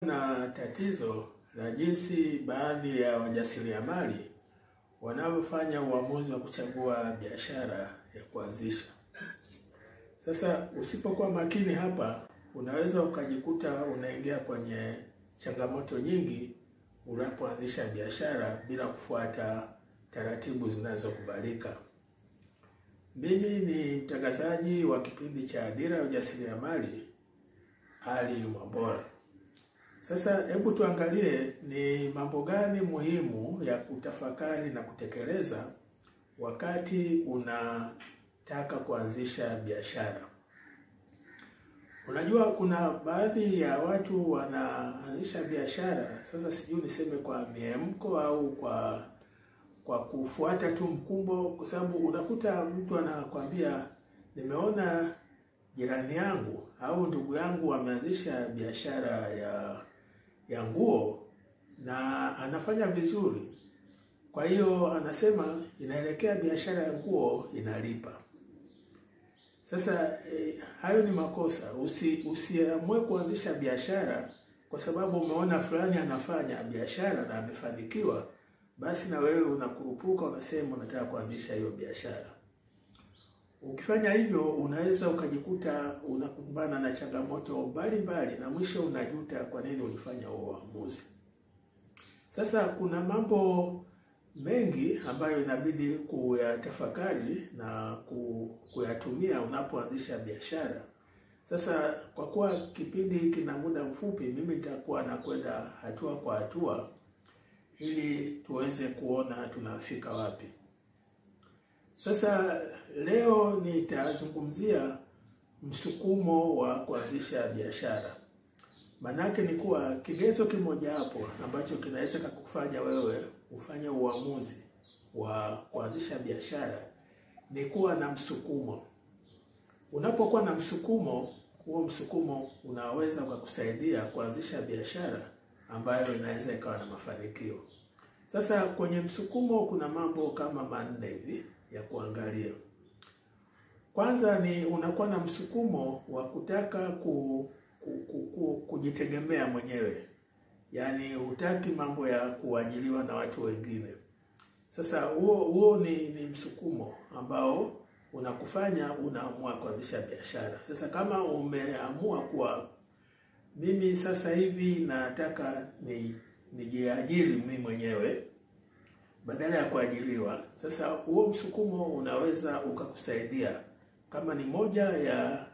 Na tatizo la jinsi baadhi ya wajasiriamali wanavyofanya uamuzi wa kuchagua biashara ya kuanzisha. Sasa usipokuwa makini hapa, unaweza ukajikuta unaingia kwenye changamoto nyingi unapoanzisha biashara bila kufuata taratibu zinazokubalika. Mimi ni mtangazaji wa kipindi cha Dira ya Ujasiriamali, Ali Mwambola. Sasa hebu tuangalie ni mambo gani muhimu ya kutafakari na kutekeleza wakati unataka kuanzisha biashara. Unajua kuna baadhi ya watu wanaanzisha biashara, sasa sijui niseme kwa miemko au kwa kufuata tu mkumbo, kwa sababu unakuta mtu anakuambia nimeona jirani yangu au ndugu yangu wameanzisha biashara ya nguo na anafanya vizuri. Kwa hiyo anasema inaelekea biashara ya nguo inalipa. Sasa hayo ni makosa. Usiamue kuanzisha biashara kwa sababu umeona fulani anafanya biashara na amefanikiwa, basi na wewe unakurupuka unasema unataka kuanzisha hiyo biashara. Ukifanya hivyo unaweza ukajikuta unakumbana na changamoto mbalimbali na mwisho unajuta kwa nini ulifanya huo uamuzi. Sasa kuna mambo mengi ambayo inabidi kuyatafakari na kuyatumia unapoanzisha biashara. Sasa kwa kuwa kipindi kina muda mfupi, mimi nitakuwa nakwenda hatua kwa hatua ili tuweze kuona tunafika wapi. Sasa leo nitazungumzia msukumo wa kuanzisha biashara. Manake ni kuwa kigezo kimoja hapo ambacho kinaweza kukufanya wewe ufanye uamuzi wa kuanzisha biashara ni kuwa na msukumo. Unapokuwa na msukumo, huo msukumo unaweza kukusaidia kuanzisha biashara ambayo inaweza ikawa na mafanikio. Sasa kwenye msukumo kuna mambo kama manne hivi ya kuangalia. Kwanza ni unakuwa na msukumo wa kutaka kujitegemea mwenyewe. Yaani hutaki mambo ya kuajiriwa na watu wengine. Sasa huo ni msukumo ambao unakufanya unaamua kuanzisha biashara. Sasa kama umeamua kuwa mimi sasa hivi nataka nijiajiri mimi mwenyewe badala ya kuajiriwa. Sasa huo msukumo unaweza ukakusaidia kama ni moja ya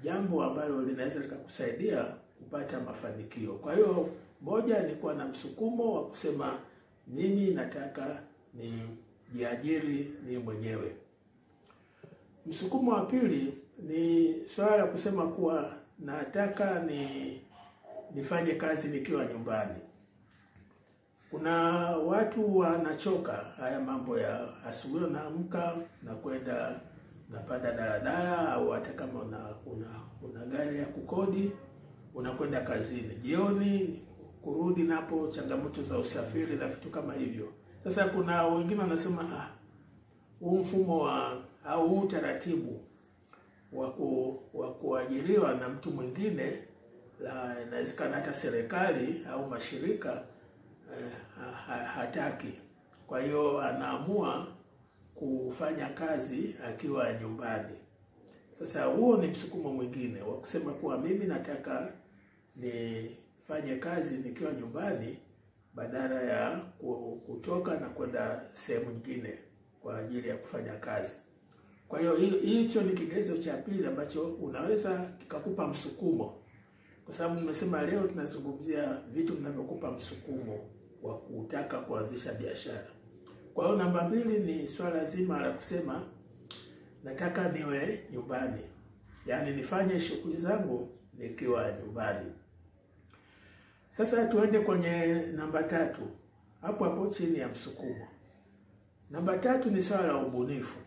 jambo ambalo linaweza likakusaidia kupata mafanikio. Kwa hiyo moja ni kuwa na msukumo wa kusema mimi nataka nijiajiri mimi mwenyewe. Msukumo wa pili ni swala la kusema kuwa nataka nifanye kazi nikiwa nyumbani. Kuna watu wanachoka haya mambo ya asubuhi unaamka na kwenda napanda daladala au hata kama una gari ya kukodi unakwenda kazini. Jioni kurudi napo changamoto za usafiri na vitu kama hivyo. Sasa kuna wengine wanasema huu mfumo au huu taratibu wa kuajiriwa na mtu mwingine inawezekana hata serikali au mashirika hataki. Kwa hiyo anaamua kufanya kazi akiwa nyumbani. Sasa huo ni msukumo mwingine wa kusema kuwa mimi nataka nifanye kazi nikiwa nyumbani badala ya kutoka na kwenda sehemu nyingine kwa ajili ya kufanya kazi. Kwa hiyo hicho ni kigezo cha pili ambacho unaweza kikakupa msukumo. Kwa sababu nimesema leo tunazungumzia vitu vinavyokupa msukumo wa kutaka kuanzisha biashara. Kwa hiyo namba 2 ni swala zima la kusema nataka niwe nyumbani. Yaani nifanye shughuli zangu nikiwa nyumbani. Sasa tuende kwenye namba 3. Hapo chini ya msukumo. Namba 3 ni swala la ubunifu.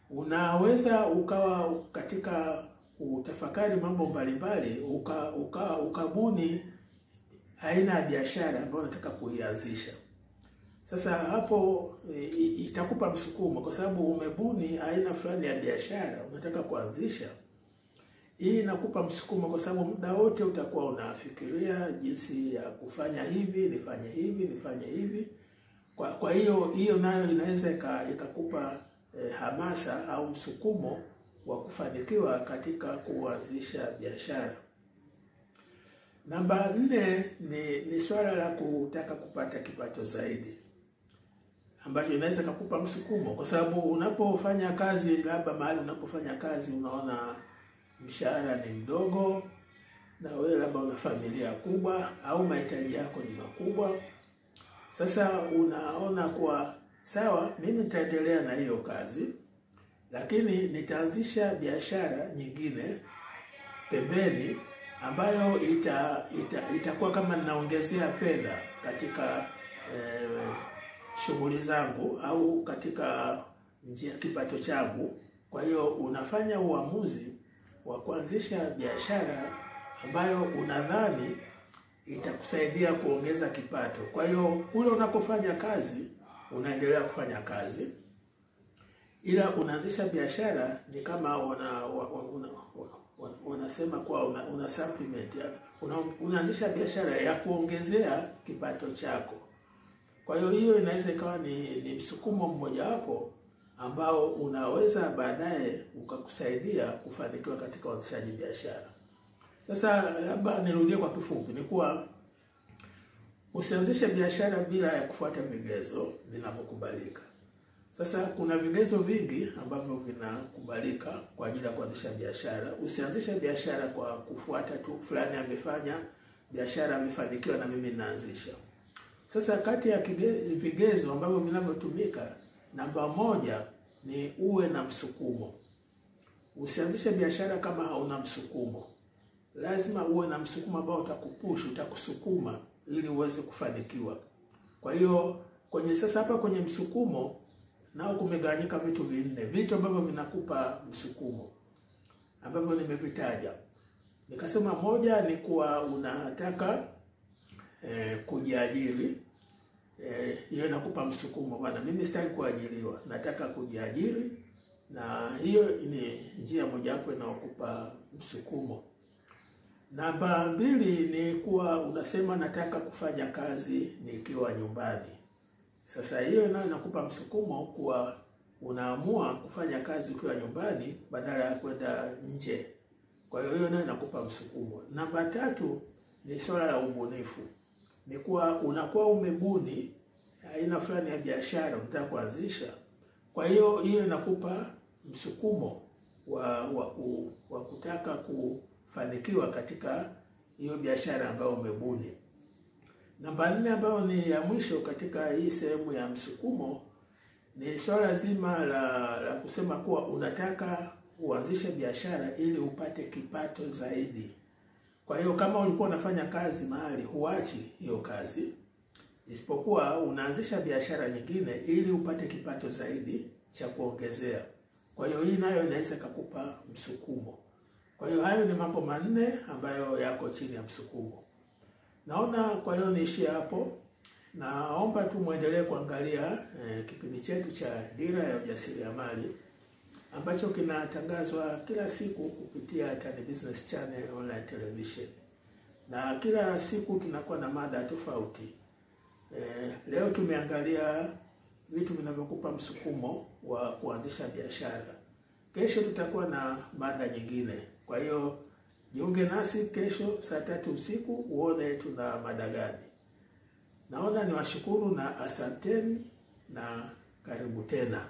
Unaweza ukawa katika utafakari mambo mbalimbali ukabuni aina ya biashara ambayo unataka kuianzisha. Sasa hapo itakupa msukumo kwa sababu umebuni aina fulani ya biashara unataka kuanzisha. Hii inakupa msukumo kwa sababu muda wote utakuwa unafikiria jinsi ya kufanya hivi, nifanye hivi, nifanye hivi. Kwa hiyo nayo inaweza ikakupa hamasa au msukumo wa kufanikiwa katika kuanzisha biashara. Namba 4 ni swala la kutaka kupata kipato zaidi, ambacho inaweza kukupa msukumo kwa sababu unapofanya kazi, labda mahali unapofanya kazi unaona mshahara ni mdogo, na wewe labda una familia kubwa au mahitaji yako ni makubwa. Sasa unaona kwa sawa, mimi nitaendelea na hiyo kazi, lakini nitaanzisha biashara nyingine pembeni ambayo itakuwa kama ninaongezea fedha katika shughuli zangu au katika njia kipato changu. Kwa hiyo unafanya uamuzi wa kuanzisha biashara ambayo unadhani itakusaidia kuongeza kipato. Kwa hiyo kule unapofanya kazi unaendelea kufanya kazi, ila unaanzisha biashara ni kama unasema kwa una supplement, unaanzisha biashara ya kuongezea kipato chako. Kwa hiyo inaweza ikawa ni msukumo mmoja wapo ambao unaweza baadaye ukakusaidia kufanikiwa katika uanzishaji biashara. Sasa labda nirudie kwa kifupi, ni kuwa usianzishe biashara bila ya kufuata vigezo vinavyokubalika. Sasa kuna vigezo vingi ambavyo vinakubalika kwa ajili ya kuanzisha biashara. Usianzishe biashara kwa kufuata tu fulani amefanya biashara amefanikiwa na mimi naanzisha. Sasa kati ya vigezo ambavyo vinavyotumika, namba 1 ni uwe na msukumo. Usianzishe biashara kama hauna msukumo. Lazima uwe na msukumo ambao utakupush, utakusukuma ili uweze kufanikiwa. Kwa hiyo kwenye msukumo nao kumegawanyika vitu vinne, vitu ambavyo vinakupa msukumo ambavyo nimevitaja. Nikasema 1 ni kuwa unataka kujiajiri. Hiyo inakupa msukumo, bwana mimi sitaki kuajiriwa, nataka kujiajiri, na hiyo ni njia mojawapo inayokupa msukumo. Namba 2 ni kuwa unasema nataka kufanya kazi nikiwa nyumbani. Sasa hiyo nayo inakupa msukumo kuwa unaamua kufanya kazi ukiwa nyumbani badala ya kwenda nje. Kwa hiyo nayo inakupa msukumo. Namba 3 ni swala la ubunifu. Ni kuwa unakuwa umebuni aina fulani ya biashara unataka kuanzisha. Kwa hiyo inakupa msukumo wa kutaka kufanikiwa katika hiyo biashara ambayo umebuni. Namba 4 ambayo ni ya mwisho katika hii sehemu ya msukumo ni swala zima la kusema kuwa unataka uanzishe biashara ili upate kipato zaidi. Kwa hiyo kama ulikuwa unafanya kazi mahali, huachi hiyo kazi, isipokuwa unaanzisha biashara nyingine ili upate kipato zaidi cha kuongezea. Kwa hiyo hii nayo inaweza kukupa msukumo. Kwa hiyo hayo ni mambo 4 ambayo yako chini ya msukumo. Naona kwa leo niishie hapo. Naomba tu muendelee kuangalia kipindi chetu cha Dira ya Ujasiriamali ambacho kinatangazwa kila siku kupitia Tan Business Channel online television. Na kila siku tunakuwa na mada tofauti. Leo tumeangalia vitu vinavyokupa msukumo wa kuanzisha biashara. Kesho tutakuwa na mada nyingine. Kwa hiyo jiunge nasi kesho saa 3 usiku uone tuna mada gani. Naona niwashukuru na asanteni na karibu tena.